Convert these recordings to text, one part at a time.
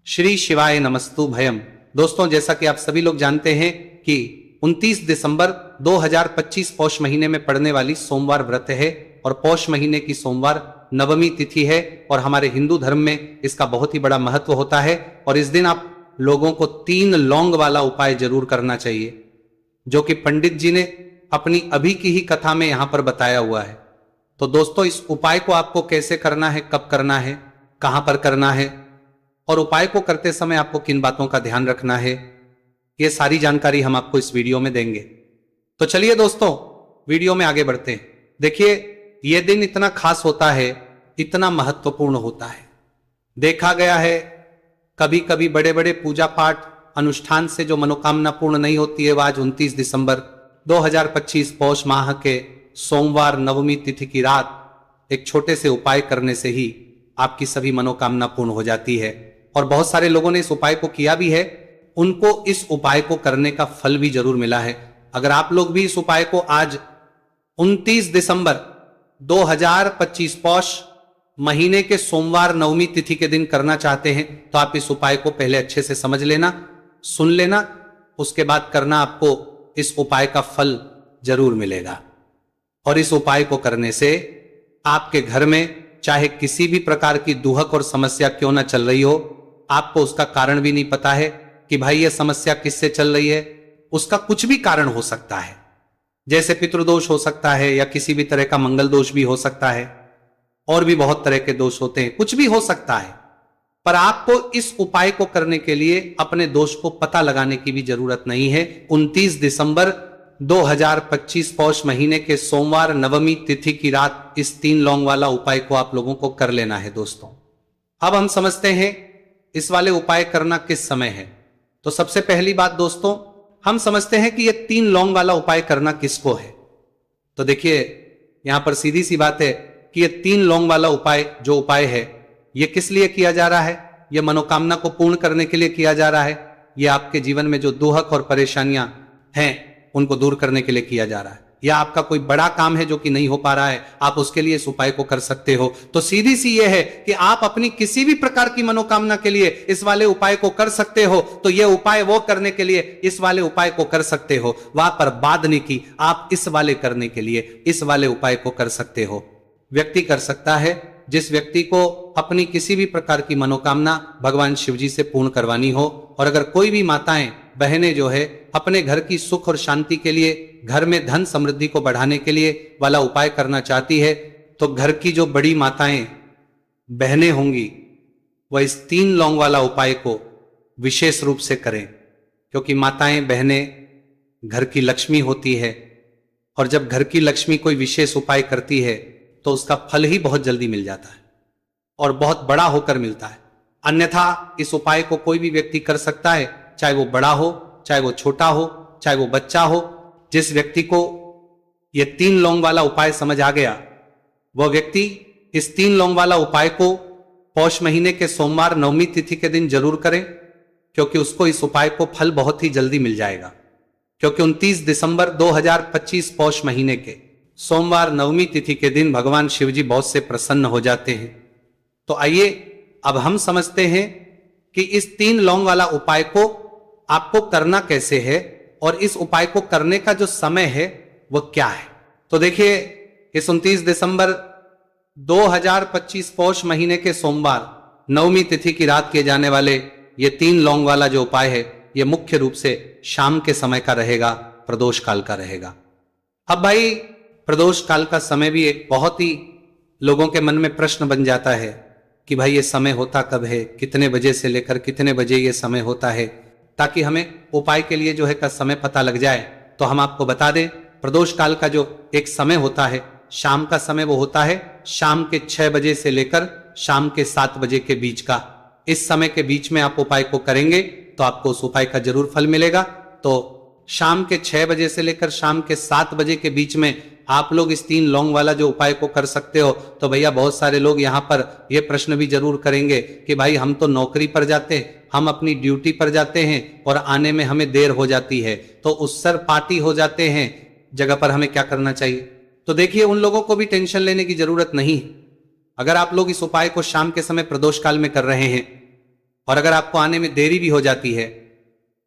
श्री शिवाय नमस्तु भयम। दोस्तों, जैसा कि आप सभी लोग जानते हैं कि 29 दिसंबर 2025 पौष महीने में पड़ने वाली सोमवार व्रत है और पौष महीने की सोमवार नवमी तिथि है और हमारे हिंदू धर्म में इसका बहुत ही बड़ा महत्व होता है। और इस दिन आप लोगों को 3 लौंग वाला उपाय जरूर करना चाहिए, जो कि पंडित जी ने अपनी अभी की ही कथा में यहां पर बताया हुआ है। तो दोस्तों, इस उपाय को आपको कैसे करना है, कब करना है, कहां पर करना है और उपाय को करते समय आपको किन बातों का ध्यान रखना है, ये सारी जानकारी हम आपको इस वीडियो में देंगे। तो चलिए दोस्तों, वीडियो में आगे बढ़ते हैं। देखिए, यह दिन इतना खास होता है, इतना महत्वपूर्ण होता है। देखा गया है कभी कभी बड़े बड़े पूजा पाठ अनुष्ठान से जो मनोकामना पूर्ण नहीं होती है, वह आज 29 दिसंबर 2025 पौष माह के सोमवार नवमी तिथि की रात एक छोटे से उपाय करने से ही आपकी सभी मनोकामना पूर्ण हो जाती है। और बहुत सारे लोगों ने इस उपाय को किया भी है, उनको इस उपाय को करने का फल भी जरूर मिला है। अगर आप लोग भी इस उपाय को आज 29 दिसंबर 2025 पौष महीने के सोमवार नवमी तिथि के दिन करना चाहते हैं, तो आप इस उपाय को पहले अच्छे से समझ लेना, सुन लेना, उसके बाद करना। आपको इस उपाय का फल जरूर मिलेगा। और इस उपाय को करने से आपके घर में चाहे किसी भी प्रकार की दुहक और समस्या क्यों ना चल रही हो, आपको उसका कारण भी नहीं पता है कि भाई ये समस्या किससे चल रही है, उसका कुछ भी कारण हो सकता है। जैसे पितृदोष हो सकता है या किसी भी तरह का मंगल दोष भी हो सकता है, और भी बहुत तरह के दोष होते हैं, कुछ भी हो सकता है। पर आपको इस उपाय को करने के लिए अपने दोष को पता लगाने की भी जरूरत नहीं है। 29 दिसंबर 2025 पौष महीने के सोमवार नवमी तिथि की रात इस 3 लौंग वाला उपाय को आप लोगों को कर लेना है। दोस्तों, अब हम समझते हैं इस वाले उपाय करना किस समय है। तो सबसे पहली बात दोस्तों, हम समझते हैं कि ये 3 लौंग वाला उपाय करना किसको है। तो देखिए, यहां पर सीधी सी बात है कि ये 3 लौंग वाला उपाय जो उपाय है, ये किस लिए किया जा रहा है? ये मनोकामना को पूर्ण करने के लिए किया जा रहा है। ये आपके जीवन में जो दुहक और परेशानियां हैं उनको दूर करने के लिए किया जा रहा है। या आपका कोई बड़ा काम है जो कि नहीं हो पा रहा है, आप उसके लिए इस उपाय को कर सकते हो। तो सीधी सी ये है कि आप अपनी किसी भी प्रकार की मनोकामना के लिए इस वाले उपाय को कर सकते हो। तो ये उपाय वो करने के लिए इस वाले उपाय को कर सकते हो, वहां पर बात नहीं की। आप इस वाले करने के लिए इस वाले उपाय को कर सकते हो। व्यक्ति कर सकता है जिस व्यक्ति को अपनी किसी भी प्रकार की मनोकामना भगवान शिव जी से पूर्ण करवानी हो। और अगर कोई भी माताएं बहनें जो है अपने घर की सुख और शांति के लिए, घर में धन समृद्धि को बढ़ाने के लिए वाला उपाय करना चाहती है, तो घर की जो बड़ी माताएं बहनें होंगी वह इस 3 लौंग वाला उपाय को विशेष रूप से करें। क्योंकि माताएं बहनें घर की लक्ष्मी होती है, और जब घर की लक्ष्मी कोई विशेष उपाय करती है तो उसका फल ही बहुत जल्दी मिल जाता है और बहुत बड़ा होकर मिलता है। अन्यथा इस उपाय को कोई भी व्यक्ति कर सकता है, चाहे वो बड़ा हो, चाहे वो छोटा हो, चाहे वो बच्चा हो। जिस व्यक्ति को ये 3 लौंग वाला उपाय समझ आ गया, वह व्यक्ति इस 3 लौंग वाला उपाय को पौष महीने के सोमवार नवमी तिथि के दिन जरूर करें, क्योंकि उसको इस उपाय को फल बहुत ही जल्दी मिल जाएगा। क्योंकि 29 दिसंबर 2025 पौष महीने के सोमवार नवमी तिथि के दिन भगवान शिव जी बहुत से प्रसन्न हो जाते हैं। तो आइए अब हम समझते हैं कि इस 3 लौंग वाला उपाय को आपको करना कैसे है और इस उपाय को करने का जो समय है वह क्या है। तो देखिए, इस 29 दिसंबर 2025 पौष महीने के सोमवार नवमी तिथि की रात किए जाने वाले ये 3 लौंग वाला जो उपाय है, यह मुख्य रूप से शाम के समय का रहेगा, प्रदोष काल का रहेगा। अब भाई, प्रदोष काल का समय भी एक बहुत ही लोगों के मन में प्रश्न बन जाता है कि भाई ये समय होता कब है, कितने बजे से लेकर कितने बजे ये समय होता है, ताकि हमें उपाय के लिए जो है का समय पता लग जाए। तो हम आपको बता दें, प्रदोष काल का जो एक समय होता है, शाम का समय, वो होता है शाम के 6 बजे से लेकर शाम के 7 बजे के बीच का। इस समय के बीच में आप उपाय को करेंगे तो आपको उस उपाय का जरूर फल मिलेगा। तो शाम के 6 बजे से लेकर शाम के 7 बजे के बीच में आप लोग इस 3 लौंग वाला जो उपाय को कर सकते हो। तो भैया, बहुत सारे लोग यहाँ पर यह प्रश्न भी जरूर करेंगे कि भाई हम तो नौकरी पर जाते, हम अपनी ड्यूटी पर जाते हैं और आने में हमें देर हो जाती है, तो उत्सर पार्टी हो जाते हैं, जगह पर हमें क्या करना चाहिए। तो देखिए, उन लोगों को भी टेंशन लेने की जरूरत नहीं। अगर आप लोग इस उपाय को शाम के समय प्रदोष काल में कर रहे हैं और अगर आपको आने में देरी भी हो जाती है,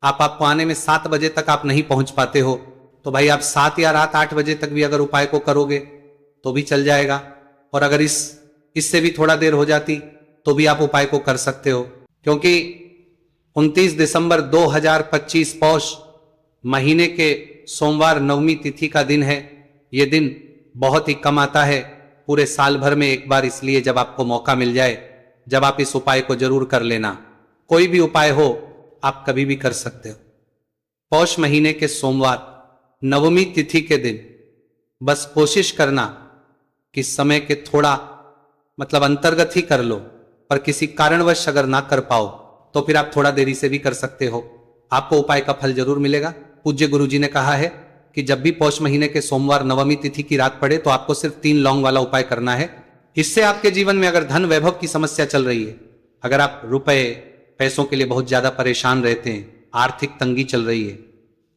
आपको आने में 7 बजे तक आप नहीं पहुंच पाते हो, तो भाई आप 7 या रात 8 बजे तक भी अगर उपाय को करोगे तो भी चल जाएगा। और अगर इससे भी थोड़ा देर हो जाती तो भी आप उपाय को कर सकते हो, क्योंकि 29 दिसंबर 2025 पौष महीने के सोमवार नवमी तिथि का दिन है। यह दिन बहुत ही कम आता है, पूरे साल भर में एक बार, इसलिए जब आपको मौका मिल जाए, जब आप इस उपाय को जरूर कर लेना। कोई भी उपाय हो आप कभी भी कर सकते हो। पौष महीने के सोमवार नवमी तिथि के दिन बस कोशिश करना कि समय के थोड़ा अंतर्गत ही कर लो, पर किसी कारणवश अगर ना कर पाओ तो फिर आप थोड़ा देरी से भी कर सकते हो, आपको उपाय का फल जरूर मिलेगा। पूज्य गुरुजी ने कहा है कि जब भी पौष महीने के सोमवार नवमी तिथि की रात पड़े तो आपको सिर्फ 3 लौंग वाला उपाय करना है। इससे आपके जीवन में अगर धन वैभव की समस्या चल रही है, अगर आप रुपए पैसों के लिए बहुत ज्यादा परेशान रहते हैं, आर्थिक तंगी चल रही है,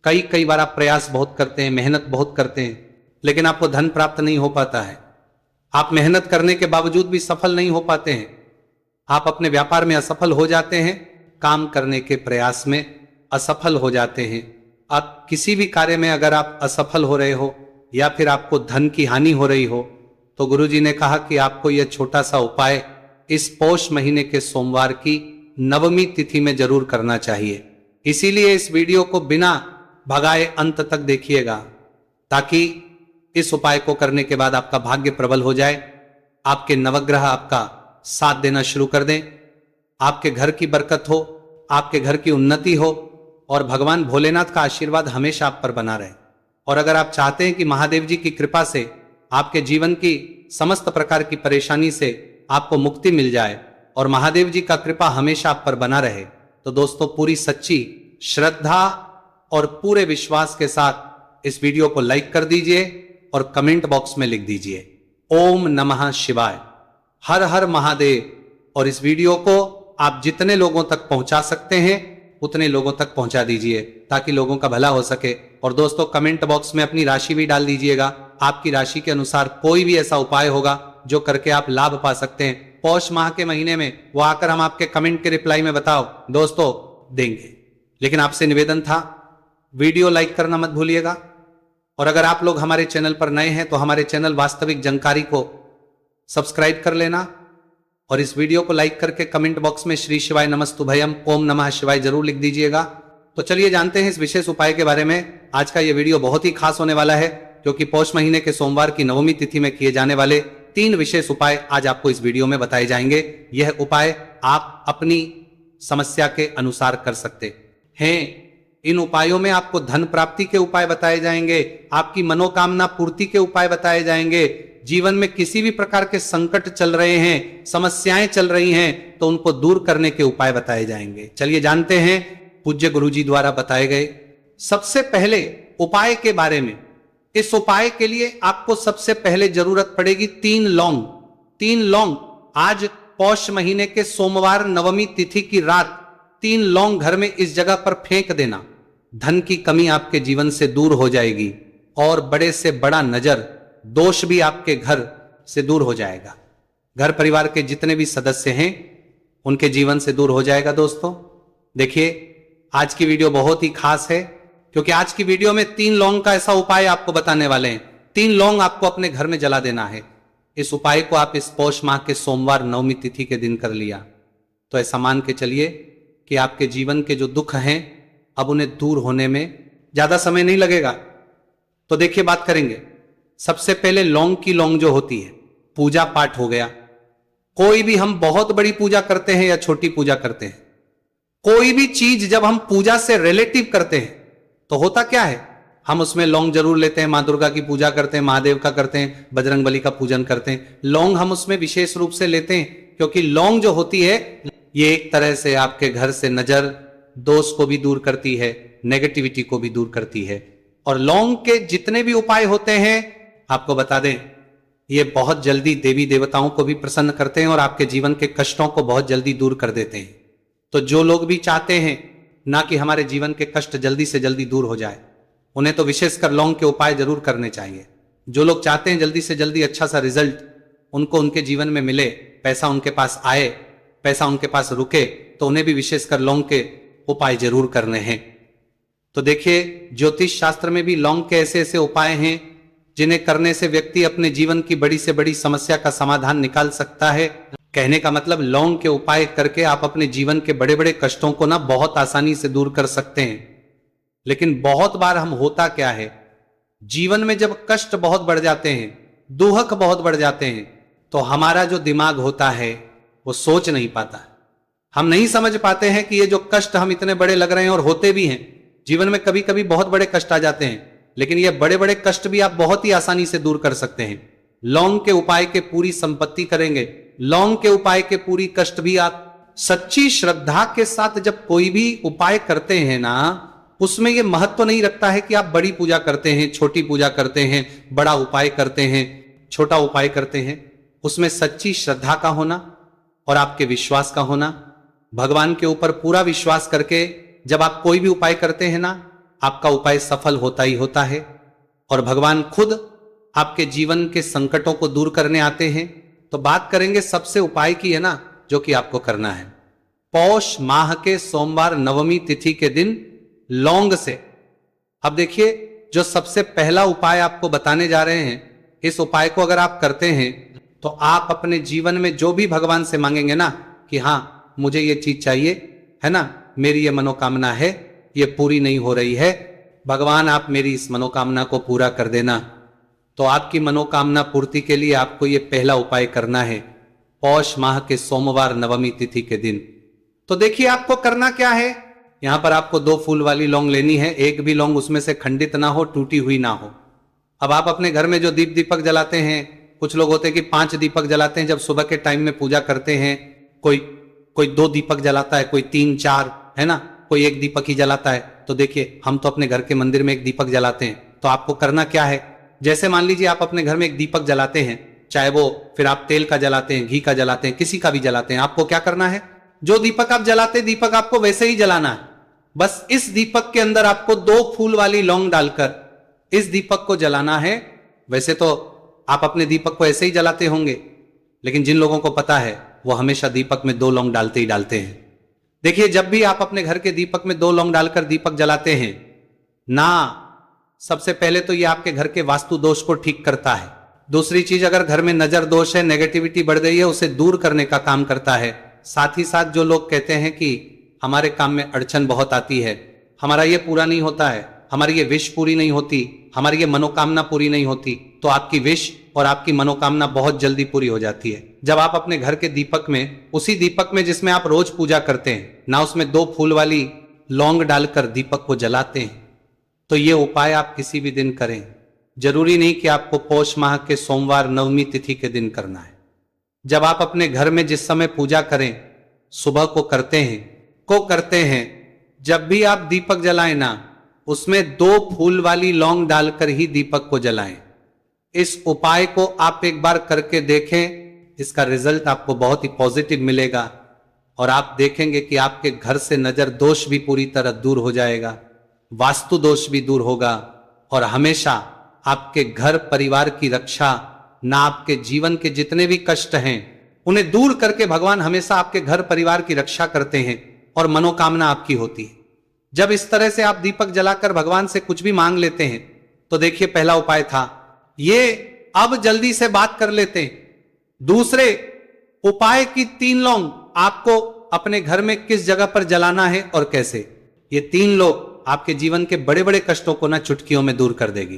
कई बार आप प्रयास बहुत करते हैं, मेहनत बहुत करते हैं, लेकिन आपको धन प्राप्त नहीं हो पाता है, आप मेहनत करने के बावजूद भी सफल नहीं हो पाते हैं, आप अपने व्यापार में असफल हो जाते हैं, काम करने के प्रयास में असफल हो जाते हैं, आप किसी भी कार्य में अगर आप असफल हो रहे हो या फिर आपको धन की हानि हो रही हो, तो गुरुजी ने कहा कि आपको यह छोटा सा उपाय इस पौष महीने के सोमवार की नवमी तिथि में जरूर करना चाहिए। इसीलिए इस वीडियो को बिना भगाए अंत तक देखिएगा, ताकि इस उपाय को करने के बाद आपका भाग्य प्रबल हो जाए, आपके नवग्रह आपका साथ देना शुरू कर दें, आपके घर की बरकत हो, आपके घर की उन्नति हो और भगवान भोलेनाथ का आशीर्वाद हमेशा आप पर बना रहे। और अगर आप चाहते हैं कि महादेव जी की कृपा से आपके जीवन की समस्त प्रकार की परेशानी से आपको मुक्ति मिल जाए और महादेव जी का कृपा हमेशा आप पर बना रहे, तो दोस्तों पूरी सच्ची श्रद्धा और पूरे विश्वास के साथ इस वीडियो को लाइक कर दीजिए और कमेंट बॉक्स में लिख दीजिए ओम नमः शिवाय, हर हर महादेव। और इस वीडियो को आप जितने लोगों तक पहुंचा सकते हैं उतने लोगों तक पहुंचा दीजिए, ताकि लोगों का भला हो सके। और दोस्तों कमेंट बॉक्स में अपनी राशि भी डाल दीजिएगा, आपकी राशि के अनुसार कोई भी ऐसा उपाय होगा जो करके आप लाभ पा सकते हैं पौष माह के महीने में, वो आकर हम आपके कमेंट के रिप्लाई में बताओ दोस्तों देंगे। लेकिन आपसे निवेदन था, वीडियो लाइक करना मत भूलिएगा। और अगर आप लोग हमारे चैनल पर नए हैं तो हमारे चैनल वास्तविक जानकारी को सब्सक्राइब कर लेना और इस वीडियो को लाइक करके कमेंट बॉक्स में श्री शिवाय नमस्तुभयम ओम नमः शिवाय जरूर लिख दीजिएगा। तो चलिए जानते हैं इस विशेष उपाय के बारे में। आज का यह वीडियो बहुत ही खास होने वाला है, क्योंकि पौष महीने के सोमवार की नवमी तिथि में किए जाने वाले 3 विशेष उपाय आज आपको इस वीडियो में बताए जाएंगे। यह उपाय आप अपनी समस्या के अनुसार कर सकते हैं। इन उपायों में आपको धन प्राप्ति के उपाय बताए जाएंगे, आपकी मनोकामना पूर्ति के उपाय बताए जाएंगे, जीवन में किसी भी प्रकार के संकट चल रहे हैं, समस्याएं चल रही हैं, तो उनको दूर करने के उपाय बताए जाएंगे। चलिए जानते हैं पूज्य गुरुजी द्वारा बताए गए सबसे पहले उपाय के बारे में। इस उपाय के लिए आपको सबसे पहले जरूरत पड़ेगी 3 लौंग। 3 लौंग आज पौष महीने के सोमवार नवमी तिथि की रात 3 लौंग घर में इस जगह पर फेंक देना। धन की कमी आपके जीवन से दूर हो जाएगी और बड़े से बड़ा नजर दोष भी आपके घर से दूर हो जाएगा। घर परिवार के जितने भी सदस्य हैं उनके जीवन से दूर हो जाएगा। दोस्तों देखिए आज की वीडियो बहुत ही खास है, क्योंकि आज की वीडियो में 3 लौंग का ऐसा उपाय आपको बताने वाले हैं। 3 लौंग आपको अपने घर में जला देना है। इस उपाय को आप इस पौष माह के सोमवार नवमी तिथि के दिन कर लिया तो ऐसा मान के चलिए कि आपके जीवन के जो दुख हैं अब उन्हें दूर होने में ज्यादा समय नहीं लगेगा। तो देखिए बात करेंगे। सबसे पहले लौंग की लौंग जो होती है, पूजा पाठ हो गया। कोई भी हम बहुत बड़ी पूजा करते हैं या छोटी पूजा करते हैं, कोई भी चीज जब हम पूजा से रिलेटिव करते हैं तो होता क्या है, हम उसमें लौंग जरूर लेते हैं। मां दुर्गा की पूजा करते हैं, महादेव का करते हैं, बजरंग बली का पूजन करते हैं, लौंग हम उसमें विशेष रूप से लेते हैं, क्योंकि लौंग जो होती है ये एक तरह से आपके घर से नजर दोष को भी दूर करती है, नेगेटिविटी को भी दूर करती है। और लौंग के जितने भी उपाय होते हैं आपको बता दें, ये बहुत जल्दी देवी देवताओं को भी प्रसन्न करते हैं और आपके जीवन के कष्टों को बहुत जल्दी दूर कर देते हैं। तो जो लोग भी चाहते हैं ना कि हमारे जीवन के कष्ट जल्दी से जल्दी दूर हो जाए, उन्हें तो विशेषकर लौंग के उपाय जरूर करने चाहिए। जो लोग चाहते हैं जल्दी से जल्दी अच्छा सा रिजल्ट उनको उनके जीवन में मिले, पैसा उनके पास आए, पैसा उनके पास रुके तो उन्हें भी विशेषकर लौंग के उपाय जरूर करने हैं। तो देखिए, ज्योतिष शास्त्र में भी लौंग के ऐसे ऐसे उपाय हैं जिन्हें करने से व्यक्ति अपने जीवन की बड़ी से बड़ी समस्या का समाधान निकाल सकता है। कहने का मतलब लौंग के उपाय करके आप अपने जीवन के बड़े बड़े कष्टों को ना बहुत आसानी से दूर कर सकते हैं। लेकिन बहुत बार हम होता क्या है, जीवन में जब कष्ट बहुत बढ़ जाते हैं, दुहक बहुत बढ़ जाते हैं, तो हमारा जो दिमाग होता है वो सोच नहीं पाता। हम नहीं समझ पाते हैं कि ये जो कष्ट हम इतने बड़े लग रहे हैं, और होते भी हैं जीवन में, कभी कभी बहुत बड़े कष्ट आ जाते हैं, लेकिन ये बड़े बड़े कष्ट भी आप बहुत ही आसानी से दूर कर सकते हैं। लौंग के उपाय के पूरी संपत्ति करेंगे, लौंग के उपाय के पूरी कष्ट भी आप सच्ची श्रद्धा के साथ जब कोई भी उपाय करते हैं ना, उसमें यह महत्व तो नहीं रखता है कि आप बड़ी पूजा करते हैं, छोटी पूजा करते हैं, बड़ा उपाय करते हैं, छोटा उपाय करते हैं। उसमें सच्ची श्रद्धा का होना और आपके विश्वास का होना, भगवान के ऊपर पूरा विश्वास करके जब आप कोई भी उपाय करते हैं ना, आपका उपाय सफल होता ही होता है। और भगवान खुद आपके जीवन के संकटों को दूर करने आते हैं। तो बात करेंगे सबसे उपाय की है ना, जो कि आपको करना है। पौष माह के सोमवार नवमी तिथि के दिन लौंग से, अब देखिए, जो सबसे पहला उपाय आपको बताने जा रहे हैं, इस उपाय को अगर आप करते हैं तो आप अपने जीवन में जो भी भगवान से मांगेंगे ना कि हाँ मुझे ये चीज चाहिए, है ना, मेरी ये मनोकामना है, ये पूरी नहीं हो रही है, भगवान आप मेरी इस मनोकामना को पूरा कर देना। तो आपकी मनोकामना पूर्ति के लिए आपको ये पहला उपाय करना है, पौष माह के सोमवार नवमी तिथि के दिन। तो देखिए आपको करना क्या है, यहां पर आपको 2 फूल वाली लौंग लेनी है, एक भी लौंग उसमें से खंडित ना हो, टूटी हुई ना हो। अब आप अपने घर में जो दीपक जलाते हैं, कुछ लोग होते हैं कि 5 दीपक जलाते हैं जब सुबह के टाइम में पूजा करते हैं, कोई 2 दीपक जलाता है, कोई 3 4, है ना, कोई 1 दीपक ही जलाता है। तो देखिए हम तो अपने घर के मंदिर में 1 दीपक जलाते हैं। तो आपको करना क्या है, जैसे मान लीजिए आप अपने घर में 1 दीपक जलाते हैं, चाहे वो फिर आप तेल का जलाते हैं, घी का जलाते हैं, किसी का भी जलाते हैं, आपको क्या करना है, जो दीपक आप जलाते हैं दीपक आपको वैसे ही जलाना है। बस इस दीपक के अंदर आपको 2 फूल वाली लौंग डालकर इस दीपक को जलाना है। वैसे तो आप अपने दीपक को ऐसे ही जलाते होंगे, लेकिन जिन लोगों को पता है वो हमेशा दीपक में 2 लौंग डालते ही डालते हैं। देखिए जब भी आप अपने घर के दीपक में 2 लौंग डालकर दीपक जलाते हैं ना, सबसे पहले तो ये आपके घर के वास्तु दोष को ठीक करता है। दूसरी चीज, अगर घर में नजर दोष है, नेगेटिविटी बढ़ गई है, उसे दूर करने का काम करता है। साथ ही साथ जो लोग कहते हैं कि हमारे काम में अड़चन बहुत आती है, हमारा ये पूरा नहीं होता है, हमारी ये विश पूरी नहीं होती, हमारी ये मनोकामना पूरी नहीं होती, तो आपकी विश और आपकी मनोकामना बहुत जल्दी पूरी हो जाती है जब आप अपने घर के दीपक में, उसी दीपक में जिसमें आप रोज पूजा करते हैं ना, उसमें 2 फूल वाली लौंग डालकर दीपक को जलाते हैं। तो ये उपाय आप किसी भी दिन करें, जरूरी नहीं कि आपको पौष माह के सोमवार नवमी तिथि के दिन करना है। जब आप अपने घर में जिस समय पूजा करें, सुबह को करते हैं, जब भी आप दीपक जलाएं ना, उसमें 2 फूल वाली लौंग डालकर ही दीपक को जलाएं। इस उपाय को आप एक बार करके देखें, इसका रिजल्ट आपको बहुत ही पॉजिटिव मिलेगा और आप देखेंगे कि आपके घर से नजर दोष भी पूरी तरह दूर हो जाएगा, वास्तु दोष भी दूर होगा और हमेशा आपके घर परिवार की रक्षा, ना आपके जीवन के जितने भी कष्ट हैं उन्हें दूर करके भगवान हमेशा आपके घर परिवार की रक्षा करते हैं और मनोकामना आपकी होती है। जब इस तरह से आप दीपक जलाकर भगवान से कुछ भी मांग लेते हैं, तो देखिए पहला उपाय था ये, अब जल्दी से बात कर लेते हैं दूसरे उपाय की। 3 लौंग आपको अपने घर में किस जगह पर जलाना है और कैसे, ये 3 लोग आपके जीवन के बड़े बड़े कष्टों को ना चुटकियों में दूर कर देगी।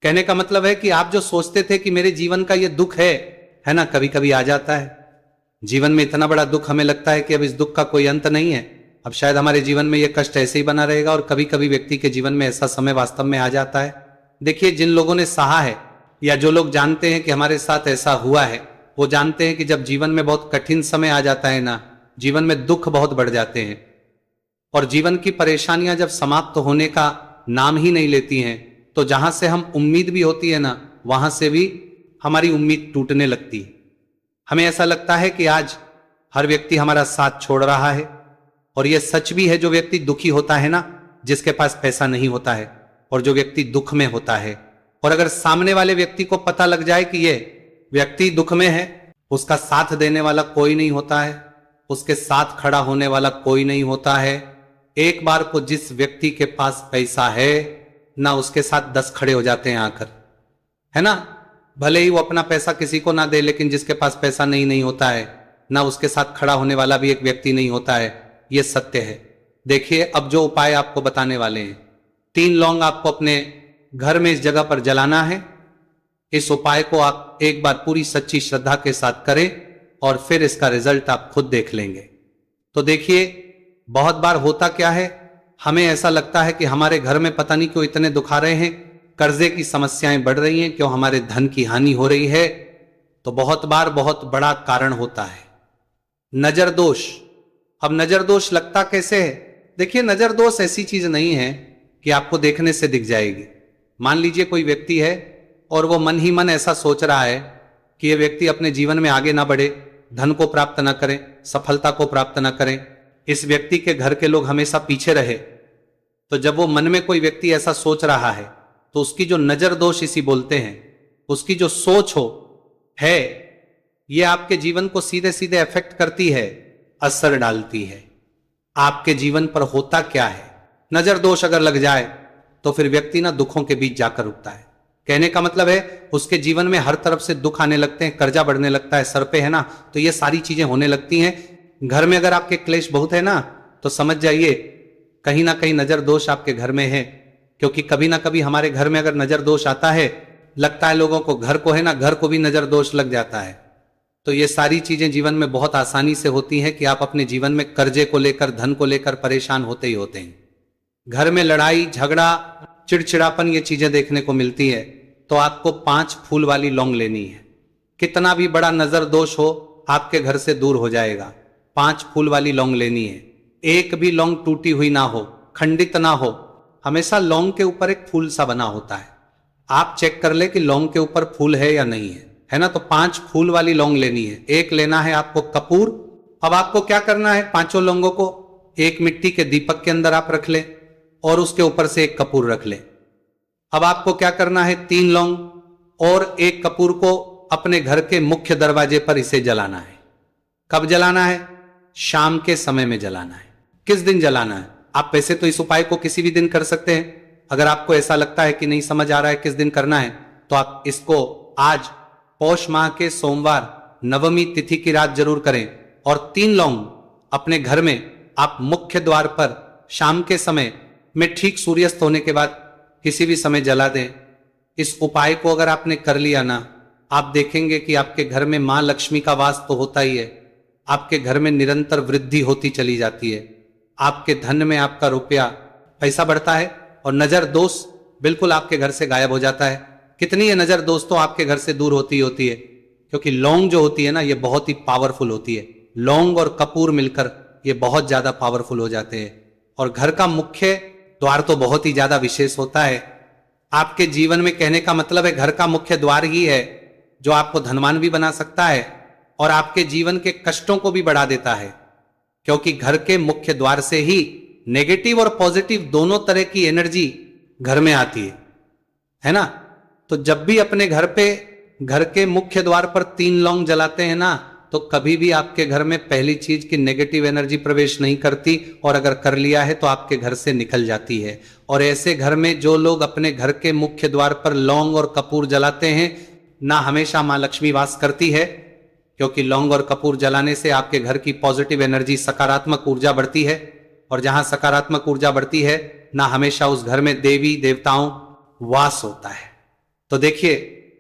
कहने का मतलब है कि आप जो सोचते थे कि मेरे जीवन का ये दुख है ना, कभी कभी आ जाता है जीवन में इतना बड़ा दुख, हमें लगता है कि अब इस दुख का कोई अंत नहीं है, अब शायद हमारे जीवन में यह कष्ट ऐसे ही बना रहेगा, और कभी कभी व्यक्ति के जीवन में ऐसा समय वास्तव में आ जाता है। देखिए जिन लोगों ने सहा है या जो लोग जानते हैं कि हमारे साथ ऐसा हुआ है, वो जानते हैं कि जब जीवन में बहुत कठिन समय आ जाता है ना, जीवन में दुख बहुत बढ़ जाते हैं और जीवन की परेशानियां जब समाप्त होने का नाम ही नहीं लेती हैं, तो जहां से हम उम्मीद भी होती है ना, वहां से भी हमारी उम्मीद टूटने लगती है। हमें ऐसा लगता है कि आज हर व्यक्ति हमारा साथ छोड़ रहा है, और यह सच भी है। जो व्यक्ति दुखी होता है ना, जिसके पास पैसा नहीं होता है, और जो व्यक्ति दुख में होता है, और अगर सामने वाले व्यक्ति को पता लग जाए कि यह व्यक्ति दुख में है, उसका साथ देने वाला कोई नहीं होता है, उसके साथ खड़ा होने वाला कोई नहीं होता है। एक बार को जिस व्यक्ति के पास पैसा है ना उसके साथ 10 खड़े हो जाते हैं आकर, है ना। भले ही वो अपना पैसा किसी को ना दे, लेकिन जिसके पास पैसा नहीं होता है ना उसके साथ खड़ा होने वाला भी एक व्यक्ति नहीं होता है। यह सत्य है। देखिए अब जो उपाय आपको बताने वाले हैं, 3 लौंग आपको अपने घर में इस जगह पर जलाना है। इस उपाय को आप एक बार पूरी सच्ची श्रद्धा के साथ करें और फिर इसका रिजल्ट आप खुद देख लेंगे। तो देखिए बहुत बार होता क्या है, हमें ऐसा लगता है कि हमारे घर में पता नहीं क्यों इतने दुख आ रहे हैं, कर्जे की समस्याएं बढ़ रही हैं, क्यों हमारे धन की हानि हो रही है। तो बहुत बार बहुत बड़ा कारण होता है नजर दोष। अब नजर दोष लगता कैसे है? देखिए नजर दोष ऐसी चीज नहीं है कि आपको देखने से दिख जाएगी। मान लीजिए कोई व्यक्ति है और वो मन ही मन ऐसा सोच रहा है कि यह व्यक्ति अपने जीवन में आगे ना बढ़े, धन को प्राप्त ना करें, सफलता को प्राप्त ना करें, इस व्यक्ति के घर के लोग हमेशा पीछे रहे। तो जब वो मन में कोई व्यक्ति ऐसा सोच रहा है तो उसकी जो नजर दोष इसी बोलते हैं, उसकी जो सोच हो है, ये आपके जीवन को सीधे सीधे अफेक्ट करती है, असर डालती है। आपके जीवन पर होता क्या है, नजर दोष अगर लग जाए तो फिर व्यक्ति ना दुखों के बीच जाकर रुकता है। कहने का मतलब है उसके जीवन में हर तरफ से दुख आने लगते हैं, कर्जा बढ़ने लगता है सर पे, है ना। तो ये सारी चीजें होने लगती हैं। घर में अगर आपके क्लेश बहुत है ना तो समझ जाइए कहीं ना कहीं नजर दोष आपके घर में है। क्योंकि कभी ना कभी हमारे घर में अगर नजर दोष आता है, लगता है लोगों को घर को, है ना, घर को भी नजर दोष लग जाता है। तो ये सारी चीजें जीवन में बहुत आसानी से होती हैं कि आप अपने जीवन में कर्जे को लेकर, धन को लेकर परेशान होते ही होते हैं। घर में लड़ाई झगड़ा चिड़चिड़ापन ये चीजें देखने को मिलती है। तो आपको 5 फूल वाली लौंग लेनी है। कितना भी बड़ा नजर दोष हो आपके घर से दूर हो जाएगा। 5 फूल वाली लौंग लेनी है। एक भी लौंग टूटी हुई ना हो, खंडित ना हो, हमेशा लौंग के ऊपर एक फूल सा बना होता है। आप चेक कर ले कि लौंग के ऊपर फूल है या नहीं है ना। तो 5 फूल वाली लौंग लेनी है। एक लेना है आपको कपूर। अब आपको क्या करना है, 5 लौंगों को एक मिट्टी के दीपक के अंदर आप रख ले और उसके ऊपर से एक कपूर रख ले। अब आपको क्या करना है, 3 लौंग और एक कपूर को अपने घर के मुख्य दरवाजे पर इसे जलाना है। कब जलाना है? शाम के समय में जलाना है। किस दिन जलाना है? आप वैसे तो इस उपाय को किसी भी दिन कर सकते हैं। अगर आपको ऐसा लगता है कि नहीं समझ आ रहा है किस दिन करना है, तो आप इसको आज पौष माह के सोमवार नवमी तिथि की रात जरूर करें। और 3 लौंग अपने घर में आप मुख्य द्वार पर शाम के समय में ठीक सूर्यास्त होने के बाद किसी भी समय जला दें। इस उपाय को अगर आपने कर लिया ना, आप देखेंगे कि आपके घर में मां लक्ष्मी का वास तो होता ही है, आपके घर में निरंतर वृद्धि होती चली जाती है। आपके धन में आपका रुपया पैसा बढ़ता है और नजर दोष बिल्कुल आपके घर से गायब हो जाता है। कितनी ये नजर दोष तो आपके घर से दूर होती है, क्योंकि लौंग जो होती है ना ये बहुत ही पावरफुल होती है। लौंग और कपूर मिलकर ये बहुत ज्यादा पावरफुल हो जाते हैं। और घर का मुख्य द्वार तो बहुत ही ज्यादा विशेष होता है। आपके जीवन में, कहने का मतलब है, घर का मुख्य द्वार ही है जो आपको धनवान भी बना सकता है और आपके जीवन के कष्टों को भी बढ़ा देता है। क्योंकि घर के मुख्य द्वार से ही नेगेटिव और पॉजिटिव दोनों तरह की एनर्जी घर में आती है ना। तो जब भी अपने घर पे, घर के मुख्य द्वार पर 3 लौंग जलाते हैं ना, तो कभी भी आपके घर में पहली चीज की नेगेटिव एनर्जी प्रवेश नहीं करती, और अगर कर लिया है तो आपके घर से निकल जाती है। और ऐसे घर में जो लोग अपने घर के मुख्य द्वार पर लौंग और कपूर जलाते हैं ना, हमेशा मां लक्ष्मी वास करती है। क्योंकि लौंग और कपूर जलाने से आपके घर की पॉजिटिव एनर्जी, सकारात्मक ऊर्जा बढ़ती है, और जहां सकारात्मक ऊर्जा बढ़ती है ना, हमेशा उस घर में देवी देवताओं वास होता है। तो देखिए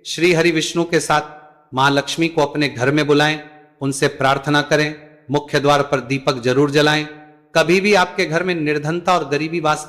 श्री हरि विष्णु के साथ मां लक्ष्मी को अपने घर में बुलाएं, उनसे प्रार्थना करें, मुख्य द्वार पर दीपक जरूर जलाएं। कभी भी आपके घर में निर्धनता और गरीबी वास